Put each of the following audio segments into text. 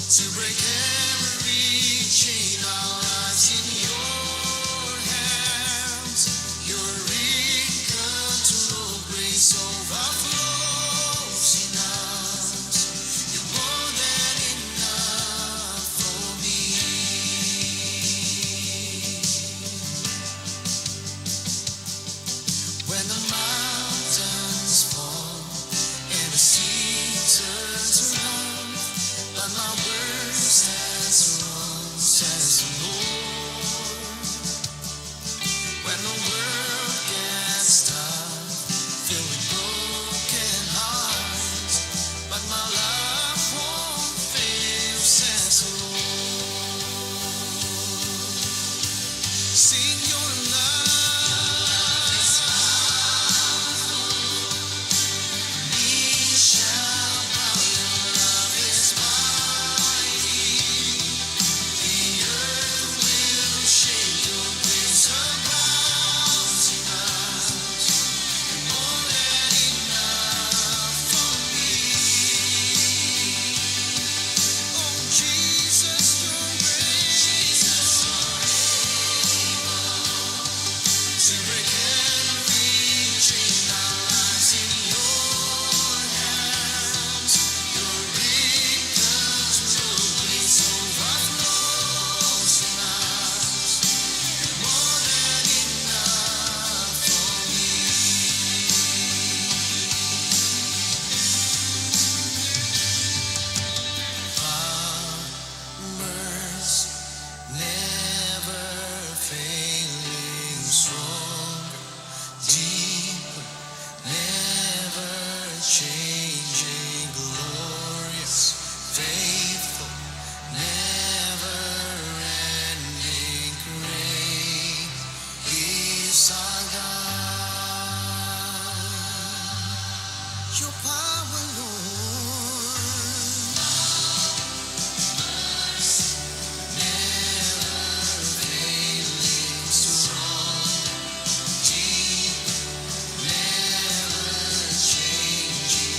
to break every chain. Our lives in your hands. You're in control. Grace overflows in us. You're more than enough for me. When the mountains fall and the sea turns around, but my words has wrong, says the Lord. When the world gets tough, filled with broken hearts, but my love won't fail, says the Lord. Sing your love. Changing, glorious, faithful, never-ending, great is our God. Your power, Lord, never-failing, strong, deep, never-changing.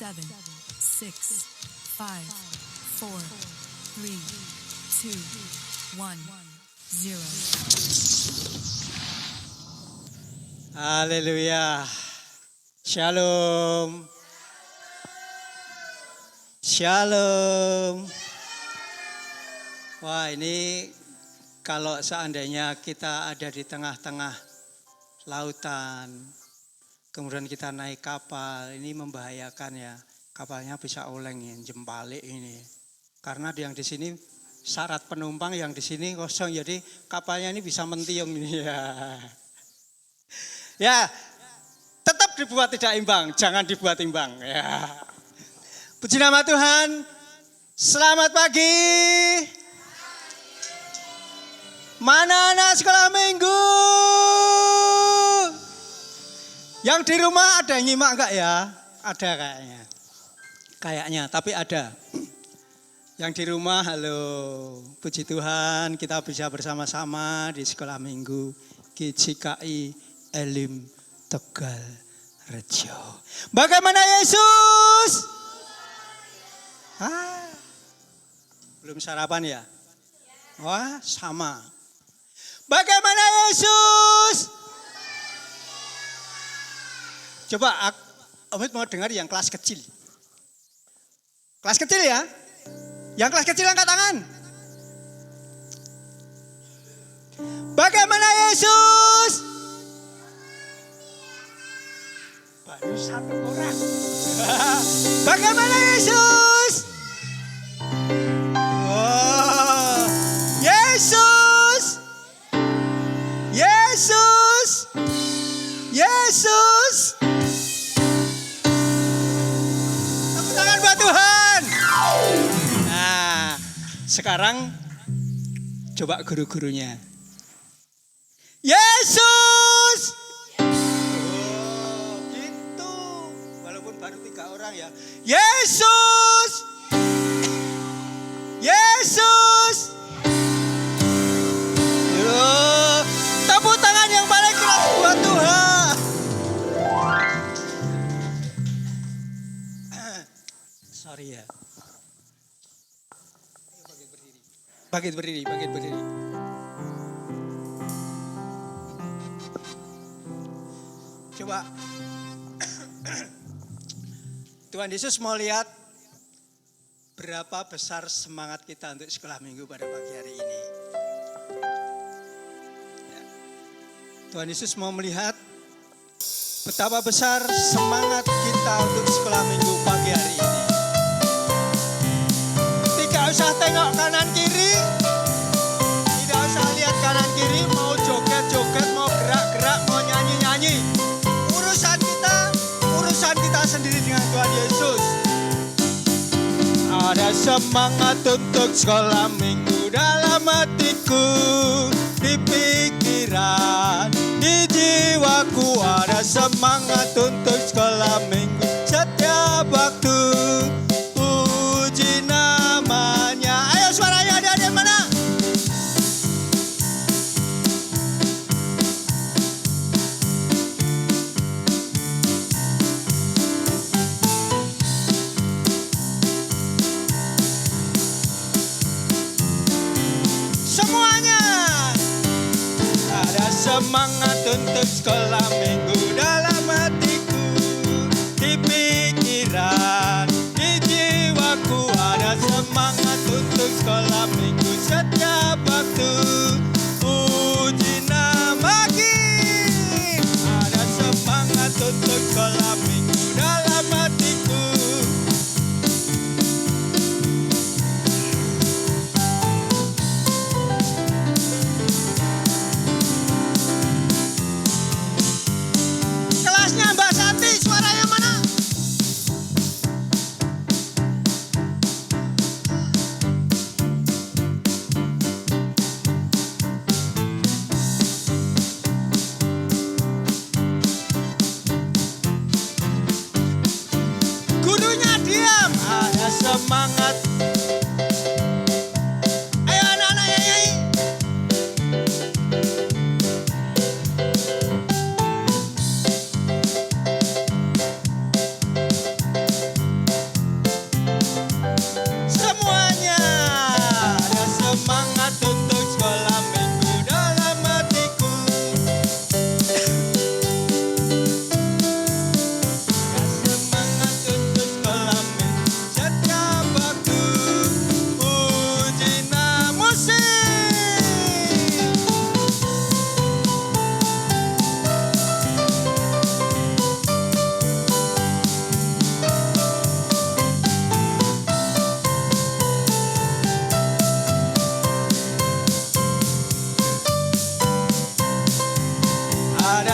Seven, six, 5, 4, 3, 2, 1, 0. Haleluya. Shalom. Shalom. Wah, ini kalau seandainya kita ada di tengah-tengah lautan, kemudian kita naik kapal, ini membahayakan ya. Kapalnya bisa oleng ya, jembalik ini. Karena yang di sini syarat penumpang, yang di sini kosong, jadi kapalnya ini bisa mentiung ini ya. Ya, tetap dibuat tidak imbang, jangan dibuat imbang ya. Puji nama Tuhan. Selamat pagi. Mana anak sekolah minggu? Yang di rumah ada yang nyimak enggak ya? Ada kayaknya. kayaknya, tapi ada. Yang di rumah, halo, puji Tuhan kita bisa bersama-sama di sekolah minggu GCKI Elim Tegal Rejo. Bagaimana Yesus? Belum sarapan ya? Wah, sama. Bagaimana Yesus? Coba Omid mau dengar yang kelas kecil. Kelas kecil ya? Yang kelas kecil angkat tangan. Bagaimana Yesus? Baru satu orang. Bagaimana Yesus? Oh, Yesus. Yesus. Yesus. Tepuk tangan buat Tuhan. Nah, sekarang coba guru-gurunya. Yesus. Oh, gitu. Walaupun baru 3 orang ya. Yesus. Yesus. Yo, tepuk tangan yang paling keras buat Tuhan. Sorry ya. Bangkit berdiri, bangkit berdiri. Coba. Tuhan Yesus mau lihat berapa besar semangat kita untuk sekolah minggu pada pagi hari ini. Ya. Tuhan Yesus mau melihat betapa besar semangat kita untuk sekolah minggu pagi hari ini. Tidak usah tengok kanan kiri, tidak usah lihat kanan kiri, mau joget-joget, mau gerak-gerak, mau nyanyi-nyanyi. Urusan kita sendiri dengan Tuhan Yesus. Ada semangat untuk sekolah minggu dalam hatiku, di pikiran, di jiwaku. Ada semangat untuk sekolah minggu setiap waktu. Puji namanya. Ayo suaranya ada mana? Semangat untuk sekolah minggu dalam hatiku, di pikiran, di jiwaku. Ada semangat untuk sekolah minggu setiap waktu. Puji nama-Mu. Ada semangat untuk sekolah minggu dalam hatiku. Mbak Santi, suaranya mana? Gurunya diam. Ada semangat. Ayo anak-anak nyanyi.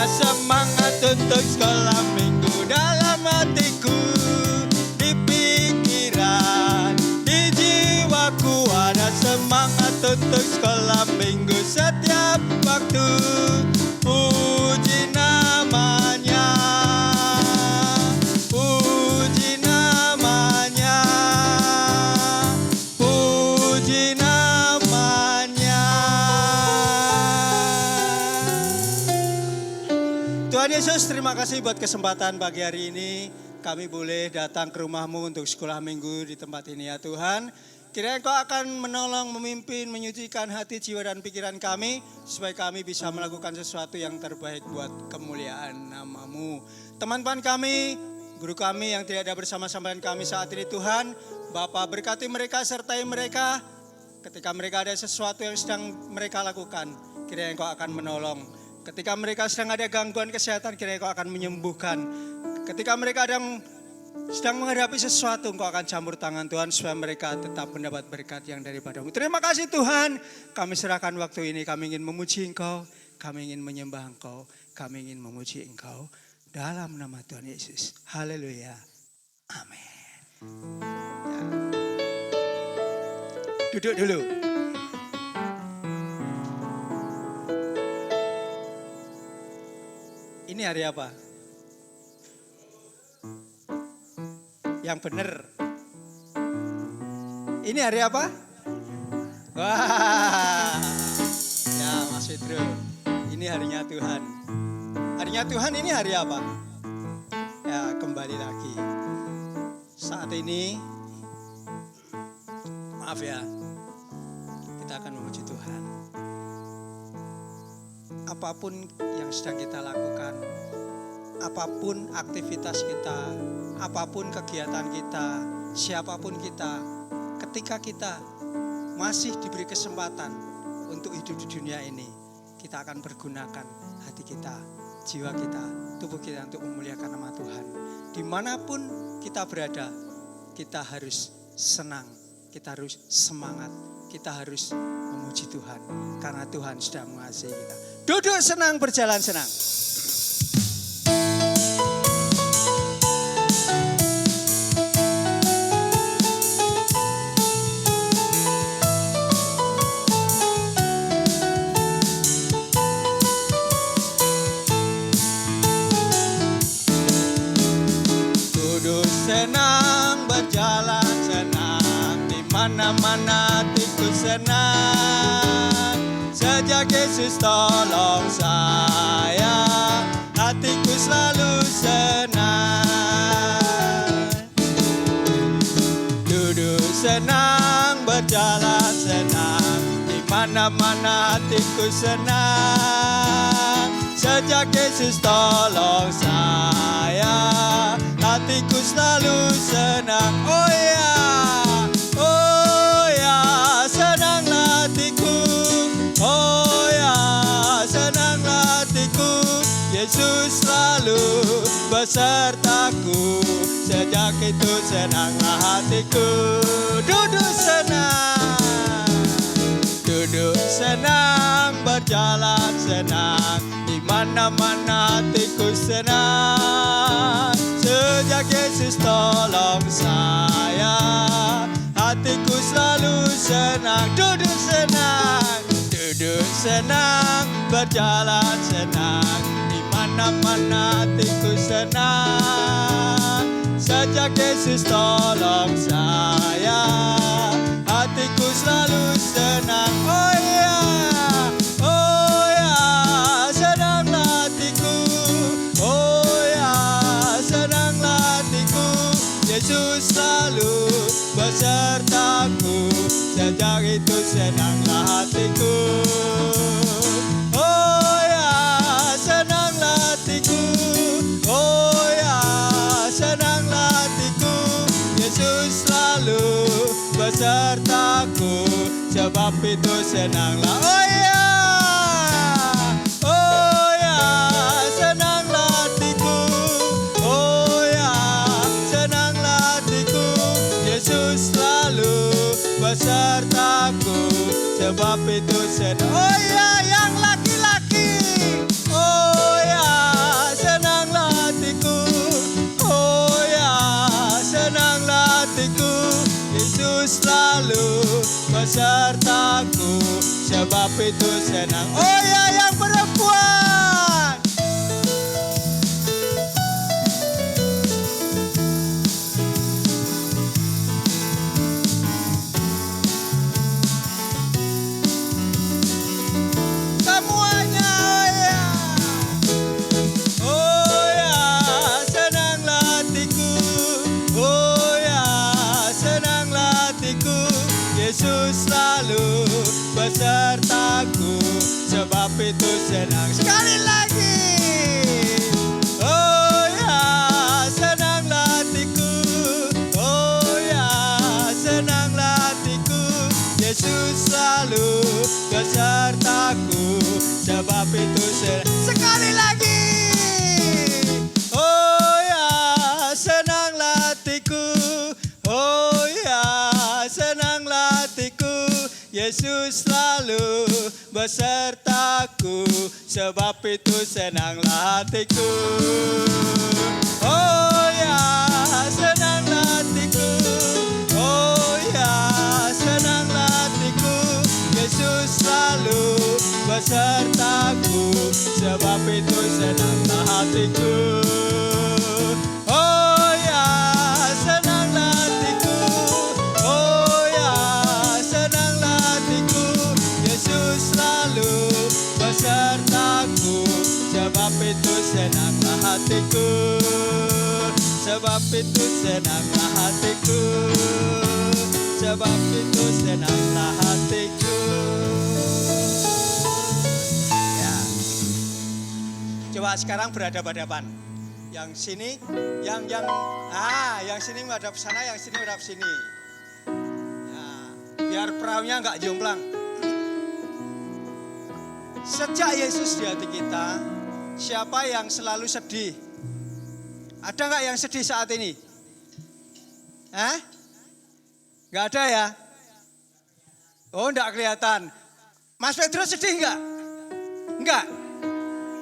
Semangat untuk sekolah minggu dalam hatiku, di pikiran, di jiwaku. Ada semangat untuk sekolah minggu setiap waktu. Puji namanya, puji namanya. Yesus, terima kasih buat kesempatan pagi hari ini. Kami boleh datang ke rumah-Mu untuk sekolah minggu di tempat ini ya Tuhan. Kiranya Engkau akan menolong, memimpin, menyucikan hati, jiwa dan pikiran kami. Supaya kami bisa melakukan sesuatu yang terbaik buat kemuliaan nama-Mu. Teman-teman kami, guru kami yang tidak ada bersama-sama dengan kami saat ini Tuhan. Bapa berkati mereka, sertai mereka. Ketika mereka ada sesuatu yang sedang mereka lakukan, kiranya Engkau akan menolong. Ketika mereka sedang ada gangguan kesehatan, kiranya Engkau akan menyembuhkan. Ketika mereka sedang menghadapi sesuatu, Engkau akan campur tangan Tuhan supaya mereka tetap mendapat berkat yang daripada-Mu. Terima kasih Tuhan. Kami serahkan waktu ini, kami ingin memuji Engkau, kami ingin menyembah Engkau, kami ingin memuji Engkau dalam nama Tuhan Yesus. Haleluya. Amin. Ya. Duduk dulu. Ini hari apa? Yang benar. Ini hari apa? Wah. Ya Mas Pedro. Ini harinya Tuhan. Harinya Tuhan ini hari apa? Ya kembali lagi. Saat ini, maaf ya, kita akan memuji Tuhan. Apapun yang sedang kita lakukan, apapun aktivitas kita, apapun kegiatan kita, siapapun kita, ketika kita masih diberi kesempatan untuk hidup di dunia ini, kita akan pergunakan hati kita, jiwa kita, tubuh kita untuk memuliakan nama Tuhan. Dimanapun kita berada, kita harus senang, kita harus semangat, kita harus memuji Tuhan, karena Tuhan sudah mengasihi kita. Duduk senang, berjalan senang. Duduk senang, berjalan senang, di mana-mana hatiku senang. Sejak Yesus tolong saya, hatiku selalu senang. Duduk senang, berjalan senang, di mana-mana hatiku senang. Sejak Yesus tolong saya, hatiku selalu senang. Oh ya, senanglah hatiku. Oh ya, senanglah hatiku. Yesus selalu besertaku. Sejak itu senanglah hatiku. Duduk senang, duduk senang, berjalan senang, di mana-mana hatiku senang. Sejak Yesus tolong saya, hatiku selalu senang. Duduk senang, duduk senang, berjalan senang, di mana-mana hatiku senang. Sejak Yesus tolong saya, hatiku selalu senang. Oh ya, senanglah hatiku. Oh ya, senanglah hatiku. Yesus selalu besertaku. Sejak itu senanglah hatiku. Oh ya, senanglah hatiku. Oh ya, senanglah hatiku. Yesus selalu besertaku. Sebab itu senanglah. Oh ya, senanglah hatiku. Oh ya, senanglah hatiku. Yesus selalu besertaku. Sebab itu senang. Oh ya, yang laki-laki. Oh ya, senanglah hatiku. Oh ya, senanglah hatiku. Yesus selalu besertaku. Sebab itu senang. Oh ya, yang perempuan. Semuanya, oh ya. Oh Yesus selalu besertaku, sebab itu senang. Sekali lagi. Oh ya, senanglah hatiku. Oh ya, senanglah hatiku. Yesus selalu besertaku, sebab itu senang. Sekali lagi. Oh ya, senanglah hatiku. Oh ya, senanglah hatiku. Yesus selalu besertaku, sebab itu senanglah hatiku. Oh ya, senanglah hatiku. Oh ya, senanglah hatiku. Yesus selalu besertaku, sebab itu senanglah hatiku. Oh ya, senanglah hatiku. Oh ya, senanglah hatiku. Yesus selalu besertaku, sebab itu senanglah hatiku. Sebab itu senanglah hatiku. Sebab itu senanglah hatiku. Ya. Coba sekarang berhadapan-hadapan. Yang sini, yang sini menghadap sana, yang sini menghadap sini. Ya, biar perahunya nggak jomplang. Sejak Yesus di hati kita, siapa yang selalu sedih? Ada nggak yang sedih saat ini? Nggak ada ya? Oh, nggak kelihatan. Mas Petrus sedih nggak? Nggak.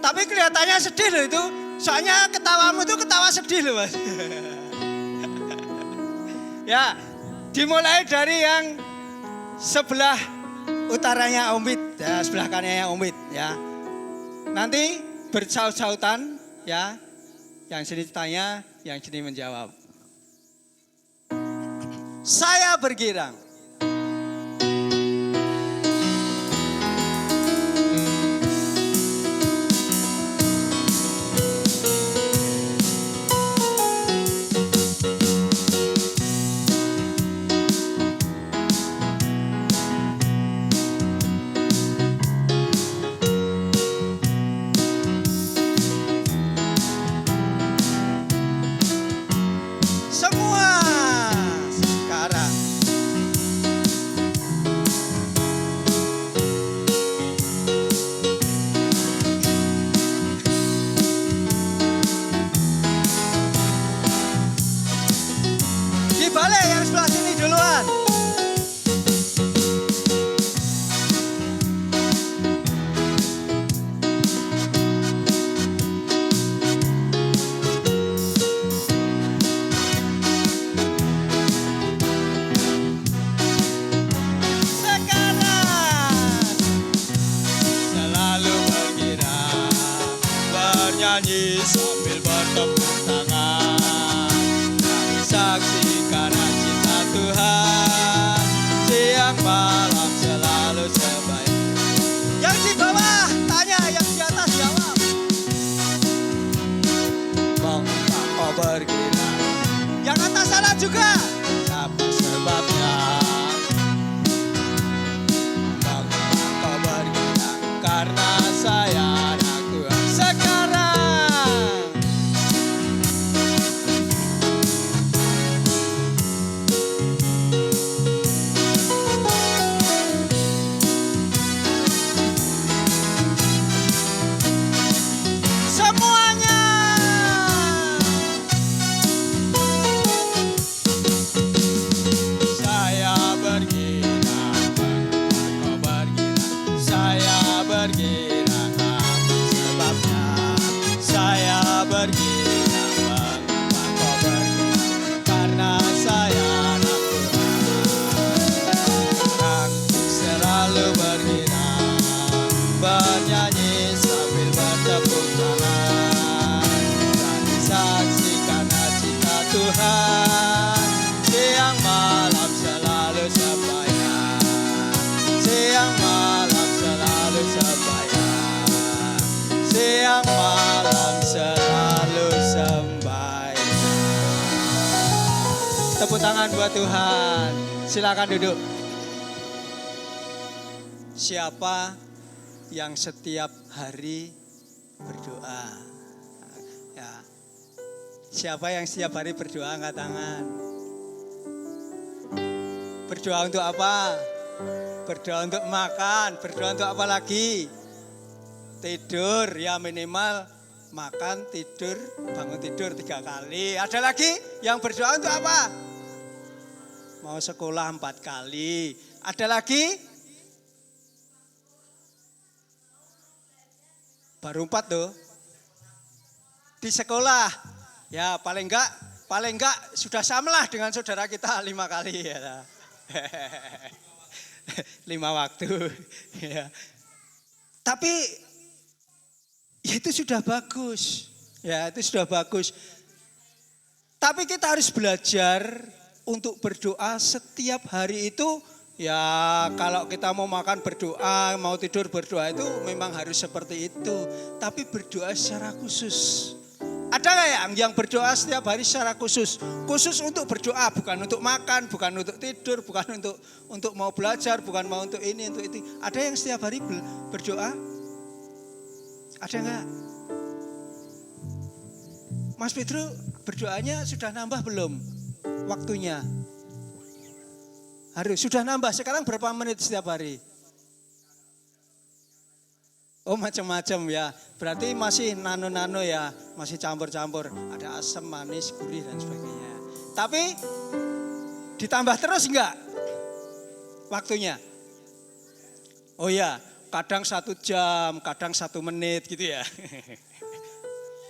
Tapi kelihatannya sedih loh itu. Soalnya ketawamu itu ketawa sedih loh, Mas. Ya, dimulai dari yang sebelah utaranya Omid, ya, sebelah kanannya Omid, ya. Nanti bersaut-sautan, ya. Yang sini tanya, yang sini menjawab. Saya bergirang. Semua sekarang. Dibalik yang sebelah sini duluan. Nyanyi sambil bertepuk tangan, kami saksikan cinta Tuhan, siang malam selalu sebaik. Yang di bawah tanya, yang di atas jawab. Mengapa kau bergirang? Yang atas sana juga. Apa sebabnya? Mengapa kau bergirang? Karena saya anak Tuhan. Sekarang semuanya. Saya bergirang, kau bergirang. Saya bergirang, apa sebabnya? Saya bergirang, kau bergirang. Karena saya anak Tuhan. Aku selalu bergirang, bernyanyi sambil bertepuk tangan, dan saksikan cinta Tuhan, siang malam selalu sembahyang, siang malam selalu sembahyang, siang malam selalu sembahyang. Tepuk tangan buat Tuhan. Silakan duduk. Siapa yang setiap hari berdoa? Ya. Siapa yang setiap hari berdoa angkat tangan? Berdoa untuk apa? Berdoa untuk makan, berdoa untuk apa lagi? Tidur, ya minimal makan, tidur, bangun tidur 3 kali. Ada lagi yang berdoa untuk apa? Mau sekolah 4 kali. Ada lagi? Baru 4 tuh. Di sekolah. Ya paling enggak sudah samalah dengan saudara kita 5 kali ya. 5 waktu. Ya. Tapi ya itu sudah bagus. Ya itu sudah bagus. Tapi kita harus belajar untuk berdoa setiap hari itu. Ya kalau kita mau makan berdoa, mau tidur berdoa itu memang harus seperti itu. Tapi berdoa secara khusus. Ada nggak yang berdoa setiap hari secara khusus? Khusus untuk berdoa, bukan untuk makan, bukan untuk tidur, bukan untuk mau belajar, bukan mau untuk ini, untuk itu. Ada yang setiap hari berdoa? Ada nggak? Mas Pedro berdoanya sudah nambah belum waktunya? Harus, sudah nambah. Sekarang berapa menit setiap hari? Oh macam-macam ya. Berarti masih nano-nano ya. Masih campur-campur. Ada asam, manis, gurih dan sebagainya. Tapi ditambah terus enggak waktunya? Oh ya, kadang 1 jam, kadang 1 menit gitu ya.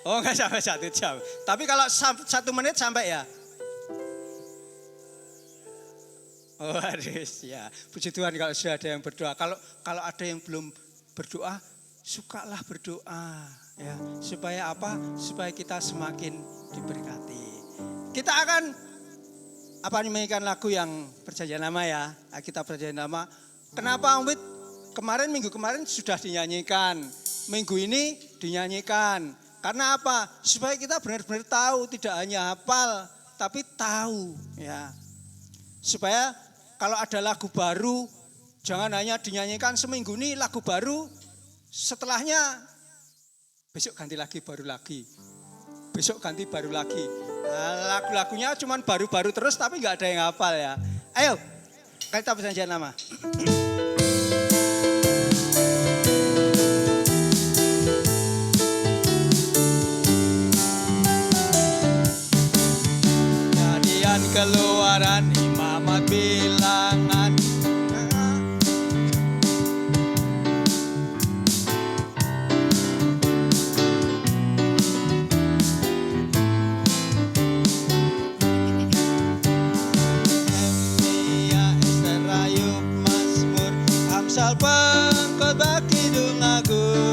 Oh enggak sampai 1 jam. Tapi kalau 1 menit sampai ya? Oh harus ya. Puji Tuhan kalau sudah ada yang berdoa. Kalau ada yang belum berdoa, sukalah berdoa ya. Supaya apa? Supaya kita semakin diberkati. Kita akan nyanyikan lagu yang perjanjian lama ya. Kita perjanjian lama. Kenapa Om Wid? Minggu kemarin sudah dinyanyikan. Minggu ini dinyanyikan. Karena apa? Supaya kita benar-benar tahu, tidak hanya hafal, tapi tahu ya. Supaya kalau ada lagu baru, jangan hanya dinyanyikan seminggu ini lagu baru, setelahnya besok ganti lagi, baru lagi. Besok ganti baru lagi. Nah, lagu-lagunya cuma baru-baru terus tapi nggak ada yang hafal ya. Ayo, kita perjanjian lama. Jadian Keluaran Imamat Bilangan. Nehemia, Ester, Ayub, Mazmur, Amsal, Pengkhotbah, Kidung Agung.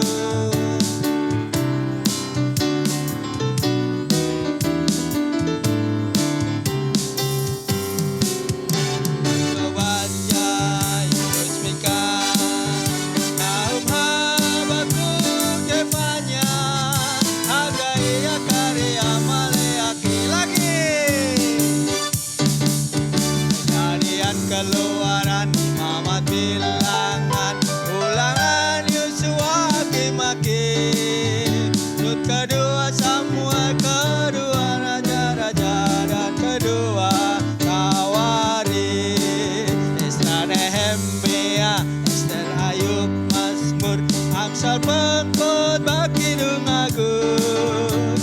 Keluaran Imamat Bilangan, Ulangan Yosua Hakim-Hakim, Rut kedua Samuel, kedua Raja-Raja, dan kedua Tawarik, Esra, Nehemia, Ester, Ayub, Mazmur, Amsal, Pengkhotbah, Kidung Agung.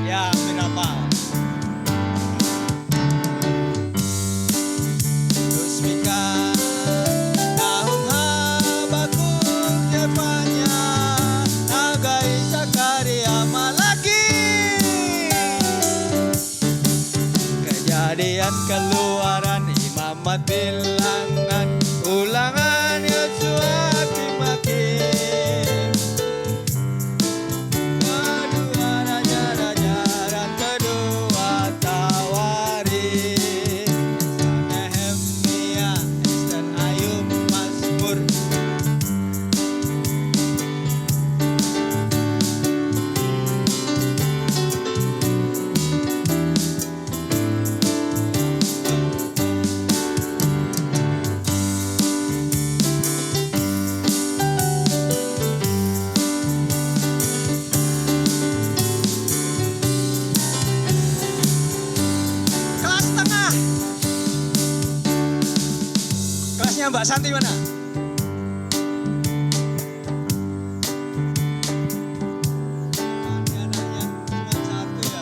Ya, berapa? Kejadian Keluaran Imamat Bilangan, Ulangan Yosua Hakim-Hakim, kedua Raja-Raja dan kedua Tawarik, Nehemia, Ester, Ayub, Mazmur. Mbak Santi mana? Anaknya cuma satu ya.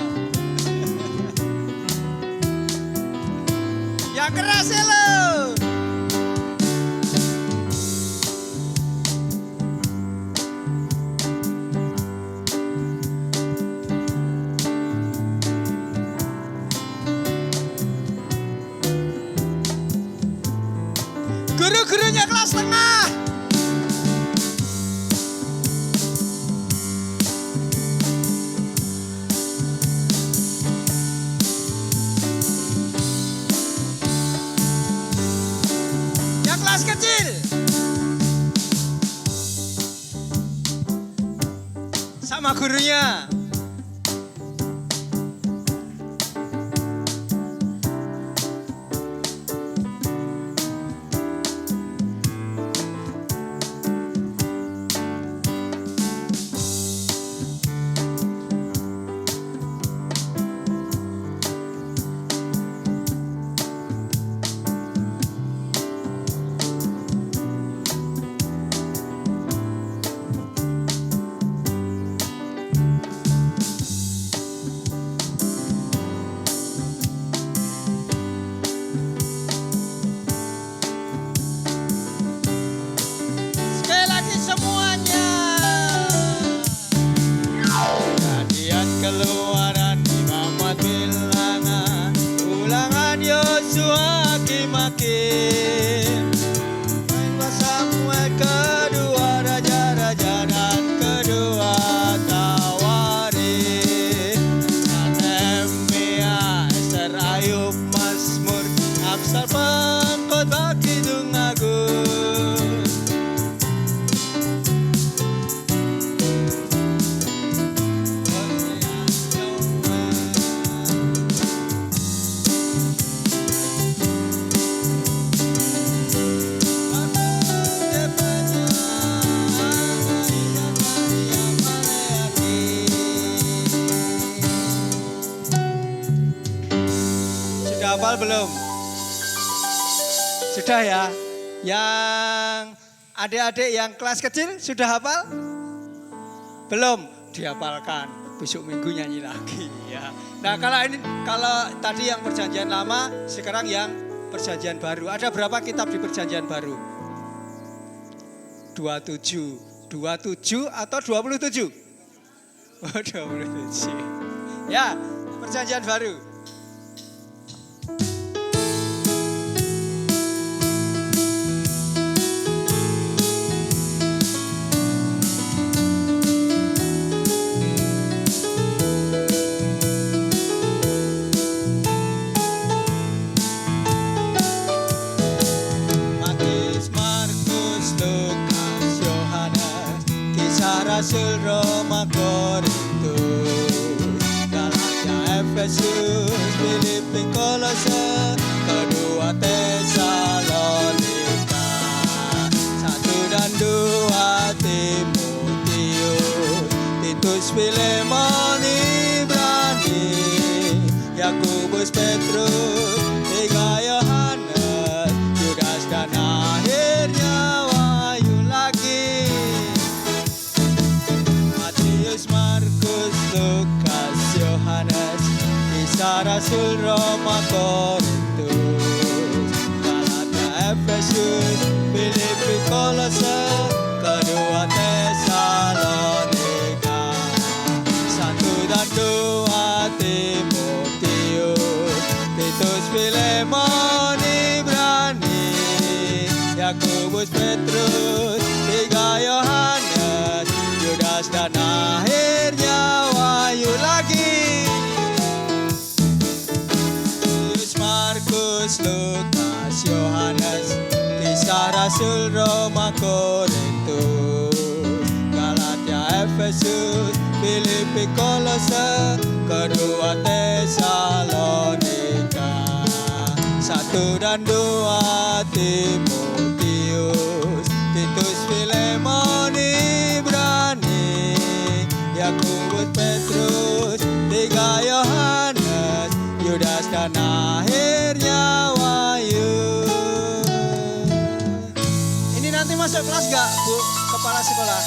Yang keras ya lo. Guru-gurunya kelas tengah. Yang kelas kecil. Sama gurunya. Sekali lagi semuanya. Kejadian keluaran Imamat bilangan, ulangan Yosua Hakim-Hakim. Main Samuel kedua, raja-raja dan kedua Tawarik. Nehemia, Ester, Ayub, Mazmur, Amsal, Pengkhotbah, Kidung Agung. Sudah hafal belum? Sudah ya? Yang adik-adik yang kelas kecil sudah hafal? Belum? Dihafalkan. Besok minggu nyanyi lagi ya. Nah kalau tadi yang perjanjian lama, sekarang yang perjanjian baru. Ada berapa kitab di perjanjian baru? 27. 27 atau 27? Oh, 27. Ya, perjanjian baru. Matius, Markus, Lukas, Yohanes, Kisah Rasul, Roma, Korintus, Galatia, Efesus, Filipi, Kolose, kedua Tesalonika, 1 dan 2 Timotius, Titus, Filemon, Ibrani, Yakobus, Petrus, 3 Yohanes, Yudas dan akhirnya Wahyu lagi. Matius, Markus, Lukas, Yohanes, Kisah Rasul, Roma, Korintus, Galatia, Efesus, Filipi, Kolose, kedua Tesalonika, 1 dan 2 Timotius, Titus, Filemon, Ibrani, Yakobus, Petrus, 3 Yohanes, Yudas dan akhirnya Wahyu lagi. Matius, Markus, Lukas, Yohanes, Kisah Rasul, Roma, Korintus, Galatia, Efesus, Filipi, Kolose, kedua Tesalonika, 1 dan 2 Timotius, Titus, Filemon, Ibrani, Yakobus, Petrus, 3 Yohanes, Yudas dan akhirnya Wahyu. masuk kelas enggak, Bu Kepala Sekolah?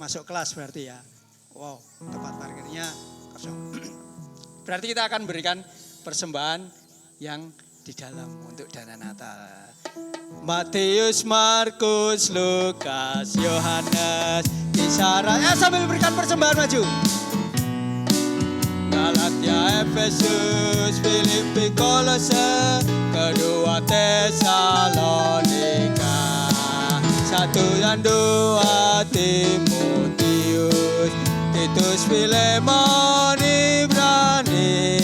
Masuk kelas berarti ya. Wow, tempat parkirnya kosong. Berarti kita akan berikan persembahan yang di dalam untuk dana Natal. Matius, Markus, Lukas, Yohanes, Kisah. Sambil berikan persembahan maju. Galatia, Efesus, Filipi, Kolose, kedua Tesalonika, 1 dan 2 Timotius, Titus, Filemon, Ibrani,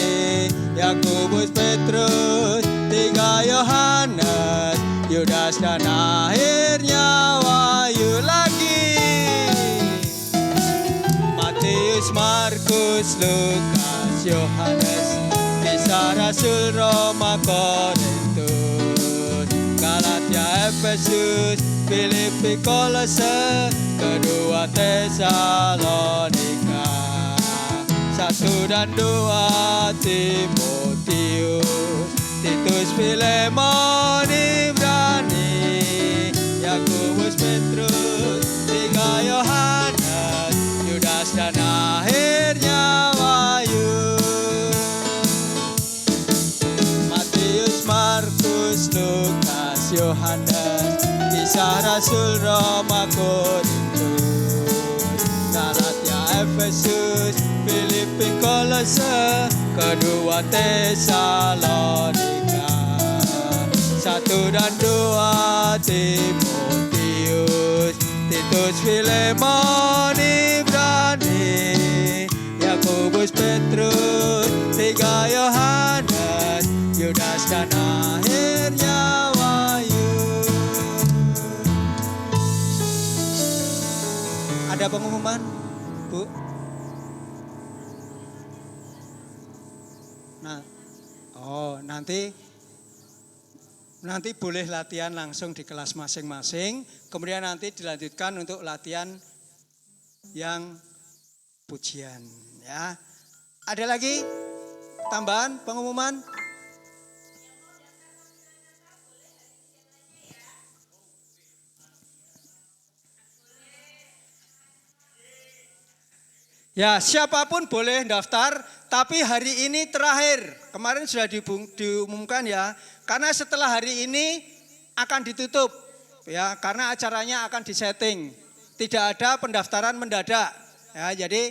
Yakobus, Petrus, 3 Yohanes, Yudas dan akhirnya Wahyu lagi. Matius, Markus, Lukas, Yohanes, Kisah Rasul, Roma, Korintus, Galatia, Efesus, Filipi, Kolose, kedua Tesalonika, 1 dan 2 Timotius, Titus, Filemon, Ibrani, Yakobus, Petrus, 3 Yohanes, Yudas dan akhirnya Wahyu. Matius, Markus, Lukas, Yohanes, Kisah Rasul, Roma, Korintus, Galatia, Efesus, Filipi, Kolose, kedua Tesalonika, 1 dan 2 Timotius, Titus, Filemon, Ibrani, Yakobus, Petrus, 3 Yohanes, Yudas dan akhirnya Wahyu. Ada pengumuman, Bu? Nah, nanti boleh latihan langsung di kelas masing-masing. Kemudian nanti dilanjutkan untuk latihan yang pujian. Ya, ada lagi tambahan pengumuman? Ya, siapapun boleh daftar, tapi hari ini terakhir. Kemarin sudah diumumkan ya, karena setelah hari ini akan ditutup. Ya, karena acaranya akan disetting. Tidak ada pendaftaran mendadak. Ya, jadi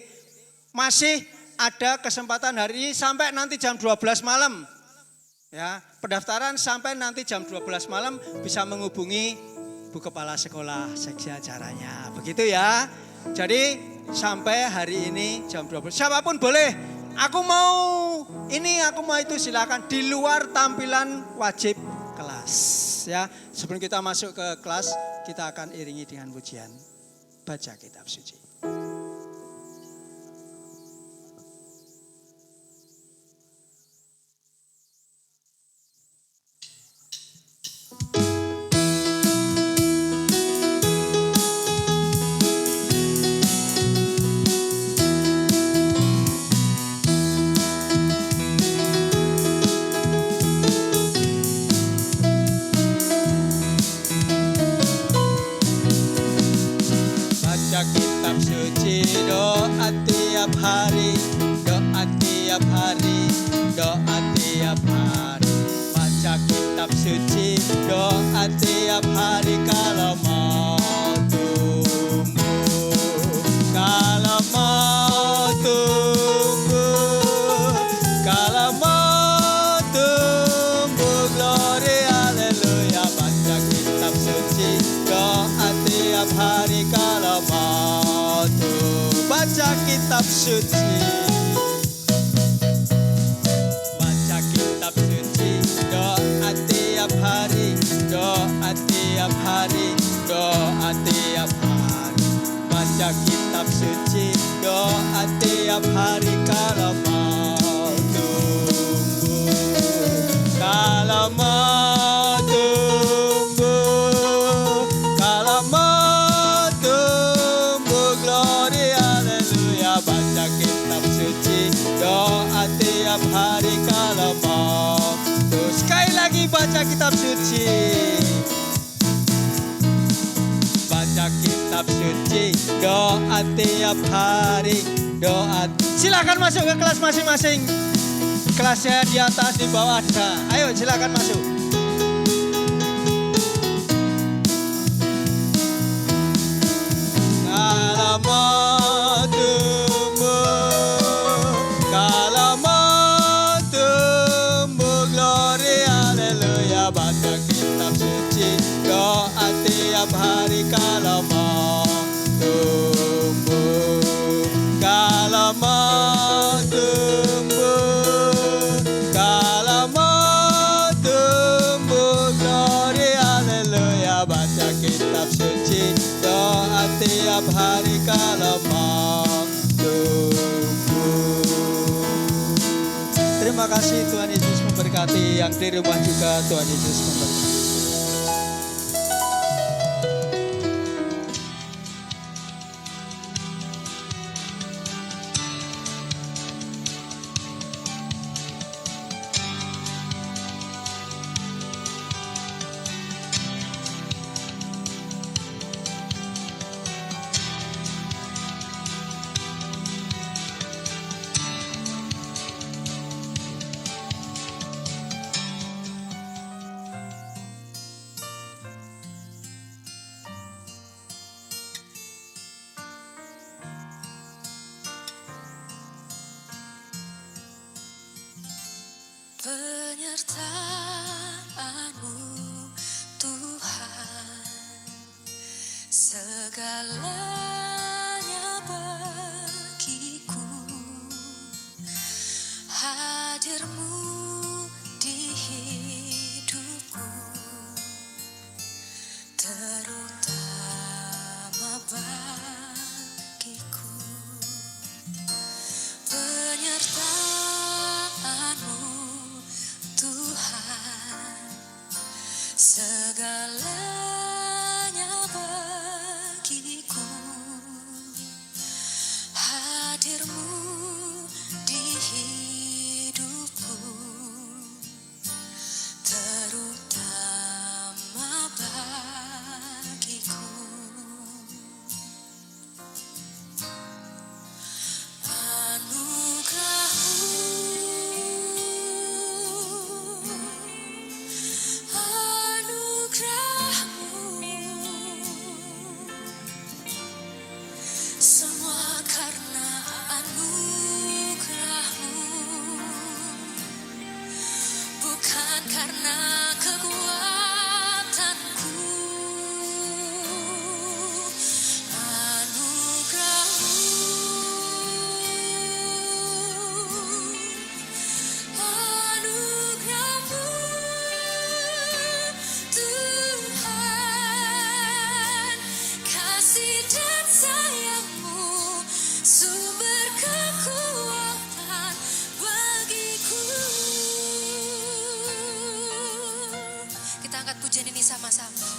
masih ada kesempatan hari ini sampai nanti jam 12 malam. Ya, pendaftaran sampai nanti jam 12 malam bisa menghubungi Bu Kepala Sekolah seksi acaranya. Begitu ya. Jadi sampai hari ini jam 12. Siapapun boleh. Aku mau ini, aku mau itu, silakan di luar tampilan wajib kelas. Ya, sebelum kita masuk ke kelas, kita akan iringi dengan pujian. Baca kitab suci. Kitab suci, doa tiap hari, doa tiap hari, doa tiap hari. Baca kitab suci, doa tiap hari kalau mau tumbuh, kalau mau tumbuh, kalau mau tumbuh, glory haleluya. Baca kitab suci, doa tiap hari kalau mau tumbuh. Baca kitab suci, baca kitab suci, doa tiap hari, doa tiap hari, doa tiap hari. Baca kitab suci, doa tiap hari kalau mau tumbuh, kalau mau tumbuh, kalau mau tumbuh, glory haleluya. Baca kitab suci, doa tiap hari kalau mau. Tuh, sekali lagi baca kitab suci, kitab suci, doa tiap hari, doa. Silakan masuk ke kelas masing-masing. Kelasnya di atas, di bawah ada. Ayo silakan masuk. Kalau mau tumbuh, glory haleluya, baca kitab suci, doa tiap hari. Kalau mau tumbuh, kalau mau tumbuh, kalau mau tumbuh, glory haleluya, baca kitab suci, doa tiap hari. Kalau mau tumbuh. Terima kasih, Tuhan Yesus memberkati. Yang di rumah juga Tuhan Yesus memberkati. Penyertaan-Mu Tuhan, segalanya bagiku. Hadir-Mu di hidupku, terutama bagiku. Penyertaan-Mu Tuhan, segalanya bagiku. Hadir-Mu di hidupku, terutama bagiku. Semua karena anugerah-Mu, bukan karena kekuatanku. Anugerah-Mu, anugerah-Mu Tuhan, kasih dan sayang-Mu, sumber kekuatan bagiku. Kita angkat pujian ini sama-sama.